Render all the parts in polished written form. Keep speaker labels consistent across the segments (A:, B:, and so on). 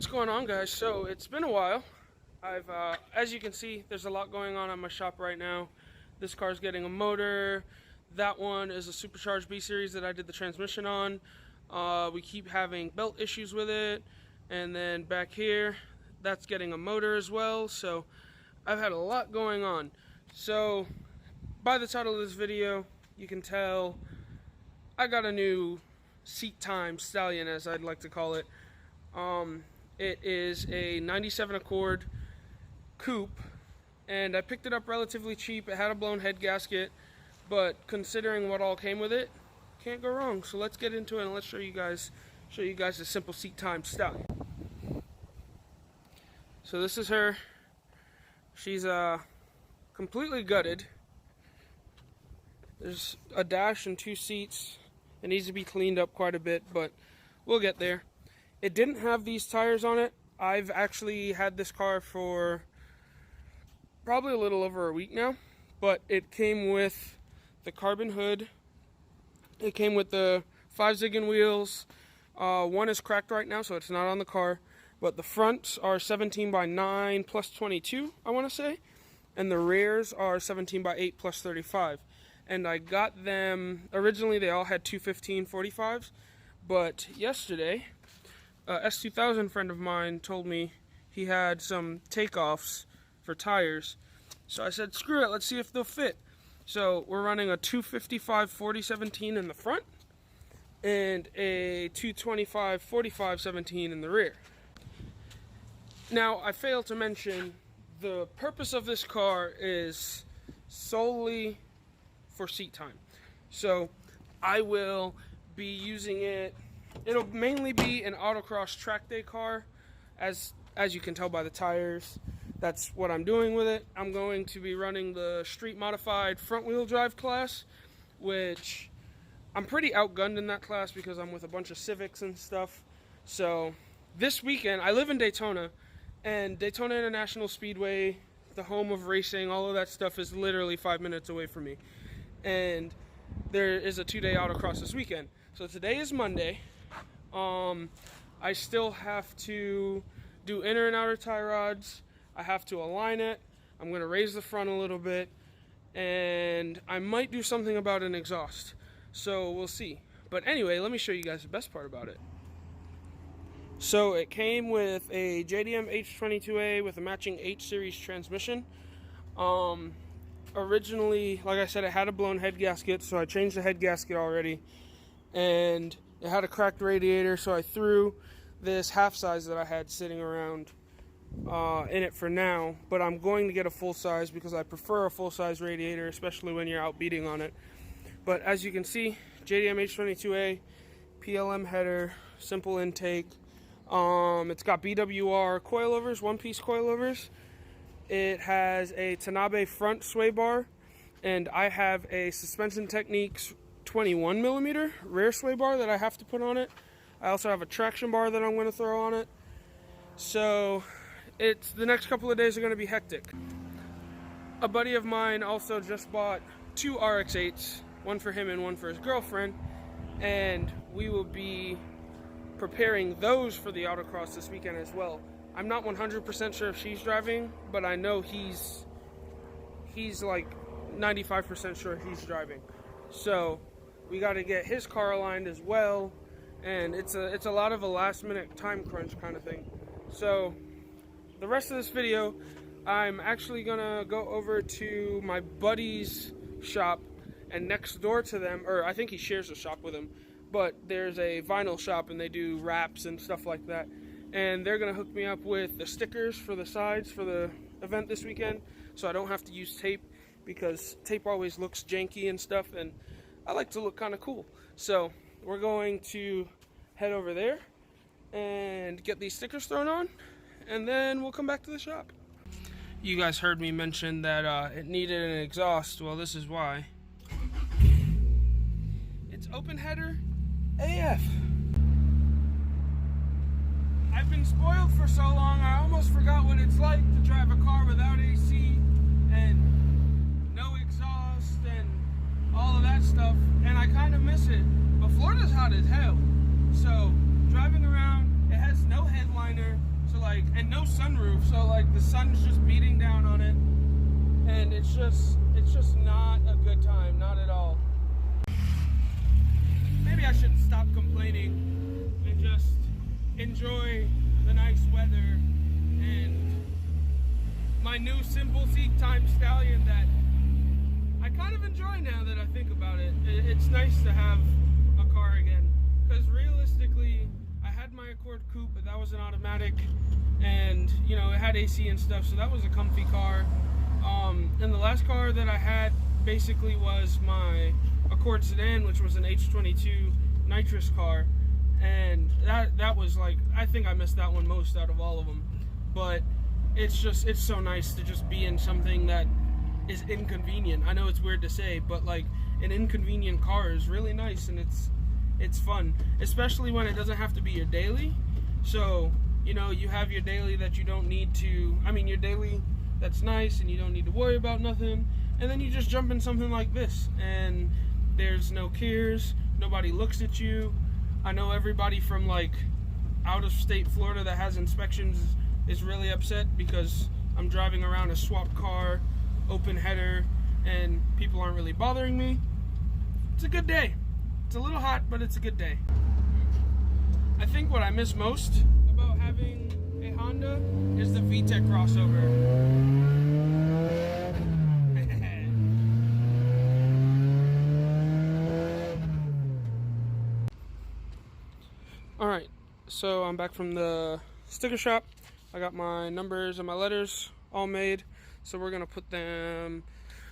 A: What's going on, guys? So it's been a while. As you can see, there's a lot going on at my shop right now. This car's getting a motor. That one is a supercharged B series that I did the transmission on. We keep having belt issues with it. And then back here, that's getting a motor as well. So I've had a lot going on. So by the title of this video, you can tell I got a new seat time Stallion, as I'd like to call it. It is a 97 Accord coupe, and I picked it up relatively cheap. It had a blown head gasket, but considering what all came with it, can't go wrong. So let's get into it and let's show you guys the simple seat time Stallion. So this is her. She's completely gutted. There's a dash and two seats. It needs to be cleaned up quite a bit, but we'll get there. It didn't have these tires on it. I've actually had this car for probably a little over a week now, but it came with the carbon hood. It came with the 5 zigging wheels. One is cracked right now, so it's not on the car, but the fronts are 17 by 9 plus 22, I want to say, and the rears are 17 by 8 plus 35. And I got them, originally they all had 215 45s, but yesterday, S2000 friend of mine told me he had some takeoffs for tires. So I said, screw it, let's see if they'll fit. So we're running a 255 4017 in the front and a 225 45 17 in the rear. Now, I failed to mention the purpose of this car is solely for seat time. So I will be using it. It'll mainly be an autocross track day car, as you can tell by the tires. That's what I'm doing with it. I'm going to be running the street modified front wheel drive class, which I'm pretty outgunned in that class because I'm with a bunch of Civics and stuff. So this weekend, I live in Daytona, and Daytona International Speedway, the home of racing, all of that stuff is literally 5 minutes away from me. And there is a 2-day autocross this weekend. So today is Monday. I still have to do inner and outer tie rods. I have to align it. I'm going to raise the front a little bit, and I might do something about an exhaust. So we'll see. But anyway, let me show you guys the best part about it. So it came with a JDM H22A with a matching H series transmission. Originally, like I said, it had a blown head gasket, so I changed the head gasket already, and it had a cracked radiator, so I threw this half size that I had sitting around in it for now, but I'm going to get a full size because I prefer a full size radiator, especially when you're out beating on it. But as you can see, JDM H22A, PLM header, simple intake. It's got BWR coilovers, one-piece coilovers. It has a Tanabe front sway bar, and I have a Suspension Techniques 21mm rear sway bar that I have to put on it. I also have a traction bar that I'm going to throw on it. So the next couple of days are going to be hectic. A buddy of mine also just bought 2 RX-8s, one for him and one for his girlfriend, and we will be preparing those for the autocross this weekend as well. I'm not 100% sure if she's driving, but I know he's like 95% sure he's driving. So we got to get his car aligned as well, and it's a lot of a last minute time crunch kind of thing. So the rest of this video, I'm actually gonna go over to my buddy's shop, and next door to them, or I think he shares a shop with him, but there's a vinyl shop and they do wraps and stuff like that. And they're going to hook me up with the stickers for the sides for the event this weekend, so I don't have to use tape, because tape always looks janky and stuff, and I like to look kind of cool. So we're going to head over there and get these stickers thrown on, and then we'll come back to the shop. You guys heard me mention that it needed an exhaust. Well, this is why. It's open header AF. I've been spoiled for so long, I almost forgot what it's like to drive a car without AC and no exhaust and all of that stuff, and I kind of miss it. But Florida's hot as hell, so driving around, it has no headliner, So like, and no sunroof, so like the sun's just beating down on it, and it's just not a good time, not at all. Maybe I should stop complaining and just enjoy the nice weather and my new simple seat time Stallion that I kind of enjoy now that I think about it. It's nice to have a car again, because realistically I had my Accord Coupe, but that was an automatic, and you know, it had AC and stuff, so that was a comfy car. And the last car that I had basically was my Accord sedan, which was an H22 nitrous car, and that was like, I think I missed that one most out of all of them. But it's so nice to just be in something that is inconvenient. I know it's weird to say, but like, an inconvenient car is really nice, and it's fun, especially when it doesn't have to be your daily. So, you know, you have your daily that you don't need to, I mean, your daily that's nice and you don't need to worry about nothing, and then you just jump in something like this and there's no cares, nobody looks at you. I know everybody from like out of state Florida that has inspections is really upset because I'm driving around a swapped car, open header, and people aren't really bothering me. It's a good day. It's a little hot, but it's a good day. I think what I miss most about having a Honda is the VTEC crossover. Alright, so I'm back from the sticker shop. I got my numbers and my letters all made, so we're gonna put them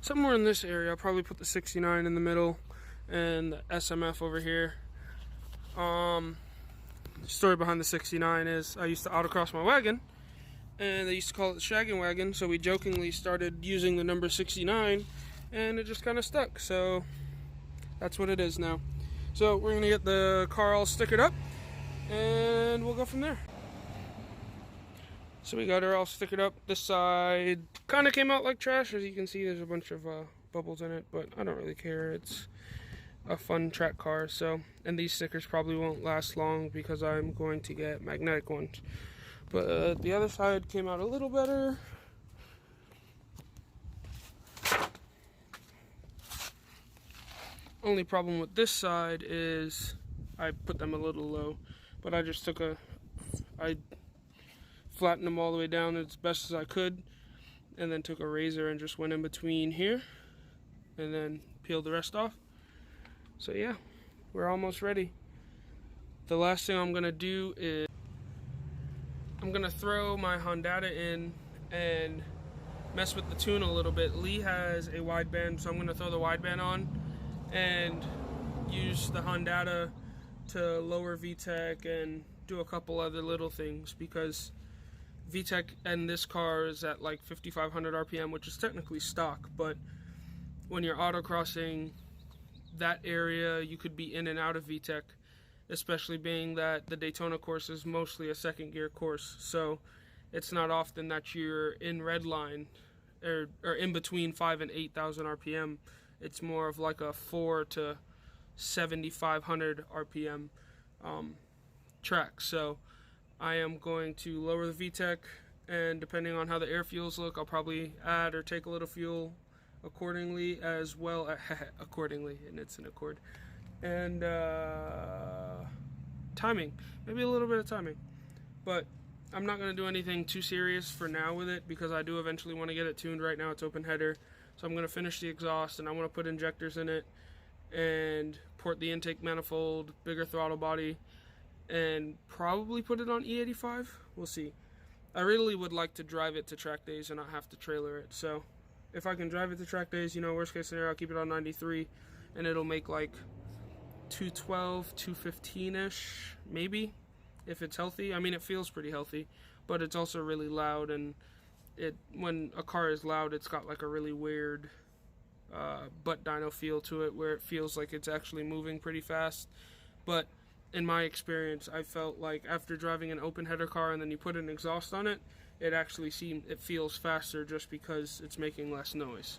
A: somewhere in this area. I'll probably put the 69 in the middle and the SMF over here. The story behind the 69 is I used to autocross my wagon, and they used to call it the shaggin' wagon, so we jokingly started using the number 69, and it just kind of stuck, so that's what it is now. So we're gonna get the car all stickered up, and we'll go from there. So we got her all stickered up. This side kind of came out like trash. As you can see, there's a bunch of bubbles in it, but I don't really care. It's a fun track car. So, and these stickers probably won't last long because I'm going to get magnetic ones. But the other side came out a little better. Only problem with this side is I put them a little low, but I just took I flattened them all the way down as best as I could, and then took a razor and just went in between here and then peeled the rest off. So yeah, we're almost ready. The last thing I'm gonna do is I'm gonna throw my Hondata in and mess with the tune a little bit. Lee has a wideband, so I'm gonna throw the wideband on and use the Hondata to lower VTEC and do a couple other little things, because VTEC in this car is at like 5,500 RPM, which is technically stock, but when you're autocrossing that area, you could be in and out of VTEC, especially being that the Daytona course is mostly a second gear course, so it's not often that you're in red line or in between 5 and 8,000 RPM. It's more of like a 4 to 7,500 RPM track. So I am going to lower the VTEC, and depending on how the air fuels look, I'll probably add or take a little fuel accordingly as well. Accordingly, and it's an Accord. And timing, maybe a little bit of timing, but I'm not going to do anything too serious for now with it, because I do eventually want to get it tuned. Right now it's open header, so I'm going to finish the exhaust, and I want to put injectors in it and port the intake manifold, bigger throttle body, and probably put it on E85. We'll see. I really would like to drive it to track days and not have to trailer it, so if I can drive it to track days, you know, worst case scenario, I'll keep it on 93 and it'll make like 212, 215-ish, maybe, if it's healthy. I mean, it feels pretty healthy, but it's also really loud, and when a car is loud, it's got like a really weird butt dyno feel to it, where it feels like it's actually moving pretty fast. But in my experience, I felt like after driving an open header car and then you put an exhaust on it, it feels faster just because it's making less noise.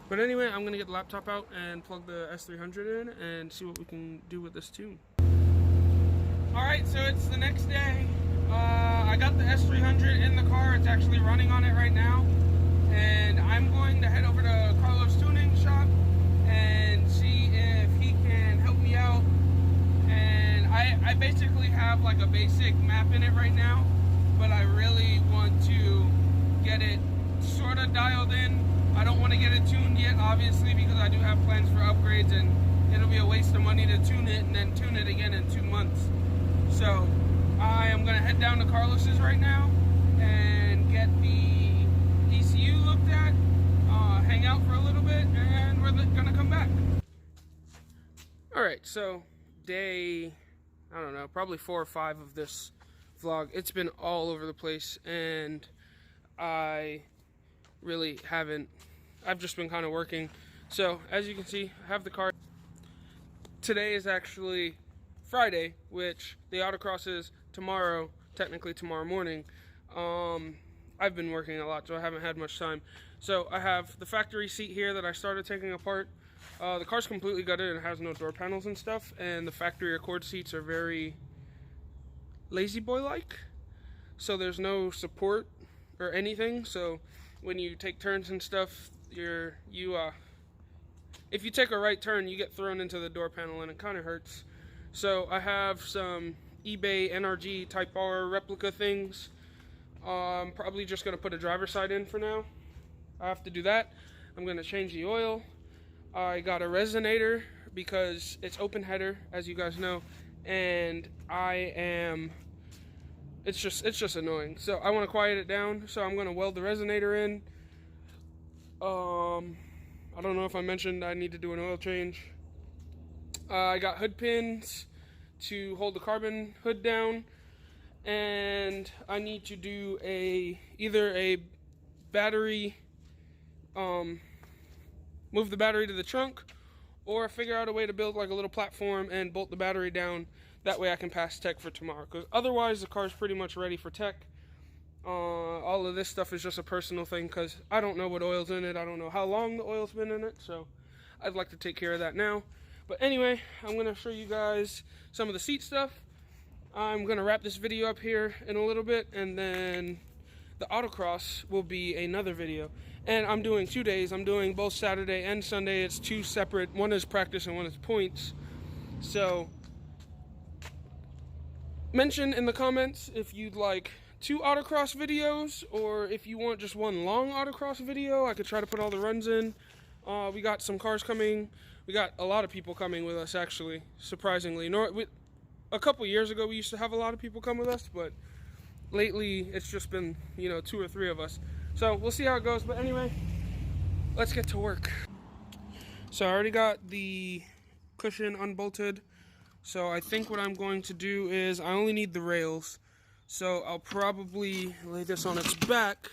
A: But anyway, I'm gonna get the laptop out and plug the S300 in and see what we can do with this tune. Alright, so it's the next day. I got the S300 in the car. It's actually running on it right now. And I'm going to head over to Carlos' tuning shop and see if he can help me out. And I basically have like a basic map in it right now, but I really want to get it sort of dialed in. I don't want to get it tuned yet, obviously, because I do have plans for upgrades, and it'll be a waste of money to tune it and then tune it again in 2 months. So I am going to head down to Carlos's right now and get the ECU looked at, hang out for a little bit, and we're going to come back. Alright, so day, I don't know, probably 4 or 5 of this vlog. It's been all over the place, and I really haven't, I've just been kind of working. So as you can see, I have the car. Today is actually Friday, which the autocross is tomorrow, technically tomorrow morning. I've been working a lot, so I haven't had much time. So I have the factory seat here that I started taking apart. The car's completely gutted and has no door panels and stuff, and the factory Accord seats are very lazy boy-like. So there's no support or anything, so when you take turns and stuff, if you take a right turn, you get thrown into the door panel and it kind of hurts. So I have some eBay NRG Type R replica things. I'm probably just going to put a driver's side in for now. I have to do that. I'm going to change the oil. I got a resonator because it's open header, as you guys know, and it's just annoying. So I want to quiet it down, so I'm going to weld the resonator in. I don't know if I mentioned I need to do an oil change. I got hood pins to hold the carbon hood down, and I need to do either a battery, move the battery to the trunk, or figure out a way to build like a little platform and bolt the battery down. That way I can pass tech for tomorrow, because otherwise the car's pretty much ready for tech. All of this stuff is just a personal thing, because I don't know what oil's in it. I don't know how long the oil's been in it, so I'd like to take care of that now. But anyway, I'm going to show you guys some of the seat stuff. I'm going to wrap this video up here in a little bit, and then the autocross will be another video. And I'm doing 2 days. I'm doing both Saturday and Sunday. It's 2 separate. One is practice and one is points. So mention in the comments if you'd like 2 autocross videos, or if you want just one long autocross video. I could try to put all the runs in. We got some cars coming. We got a lot of people coming with us, actually, surprisingly. A couple years ago, we used to have a lot of people come with us, but lately it's just been, 2 or 3 of us. So we'll see how it goes. But anyway, let's get to work. So I already got the cushion unbolted. So I think what I'm going to do is I only need the rails. So I'll probably lay this on its back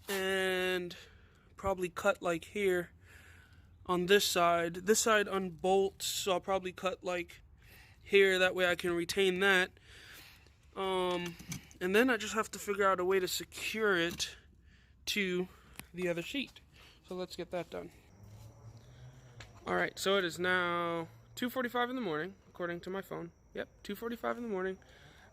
A: and probably cut like here on this side. This side unbolts, so I'll probably cut like here. That way I can retain that. And then I just have to figure out a way to secure it to the other sheet. So let's get that done. Alright, so it is now 2:45 in the morning, according to my phone. Yep, 2:45 in the morning.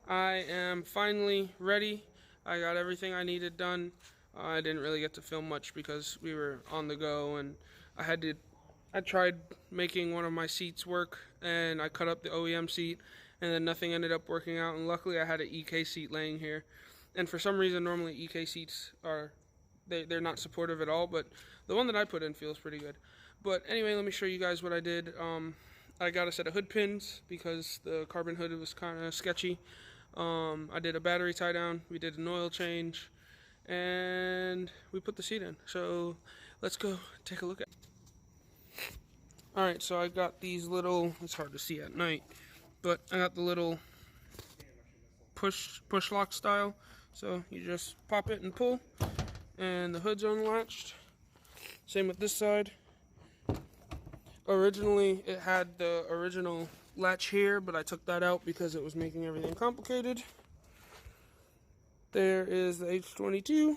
A: I am finally ready. I got everything I needed done. I didn't really get to film much because we were on the go, and I tried making one of my seats work, and I cut up the OEM seat, and then nothing ended up working out, and luckily I had an EK seat laying here. And for some reason, normally EK seats they're not supportive at all, but the one that I put in feels pretty good. But anyway, let me show you guys what I did. I got a set of hood pins because the carbon hood was kind of sketchy. I did a battery tie down, we did an oil change, and we put the seat in. So let's go take a look at it. Alright, so I got these little, it's hard to see at night, but I got the little push lock style. So you just pop it and pull, and the hood's unlatched. Same with this side. Originally it had the original latch here, but I took that out because it was making everything complicated. There is the H22,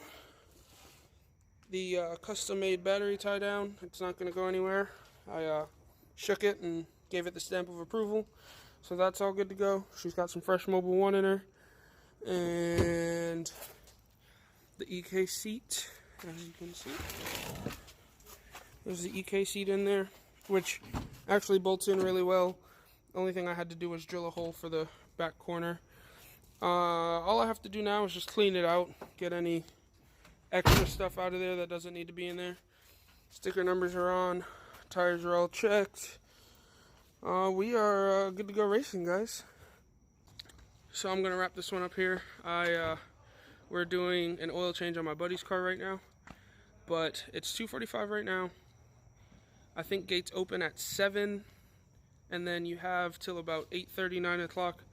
A: the custom made battery tie down. It's not going to go anywhere. I shook it and gave it the stamp of approval, so that's all good to go. She's got some fresh Mobile 1 in her, And the EK seat, as you can see. There's the EK seat in there, which actually bolts in really well. The only thing I had to do was drill a hole for the back corner. All I have to do now is just clean it out, get any extra stuff out of there that doesn't need to be in there. Sticker numbers are on, tires are all checked. We are good to go racing, guys. So I'm gonna wrap this one up here. We're doing an oil change on my buddy's car right now, but it's 2:45 right now. I think gates open at 7, and then you have till about 8:30, 9 o'clock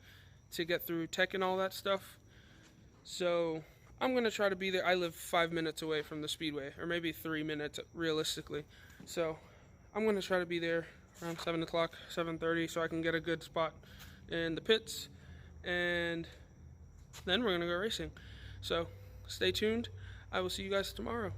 A: to get through tech and all that stuff. So I'm gonna try to be there. I live 5 minutes away from the speedway, or maybe 3 minutes realistically. So I'm gonna try to be there around 7 o'clock, 7:30, so I can get a good spot in the pits, and then we're gonna go racing. So stay tuned. I will see you guys tomorrow.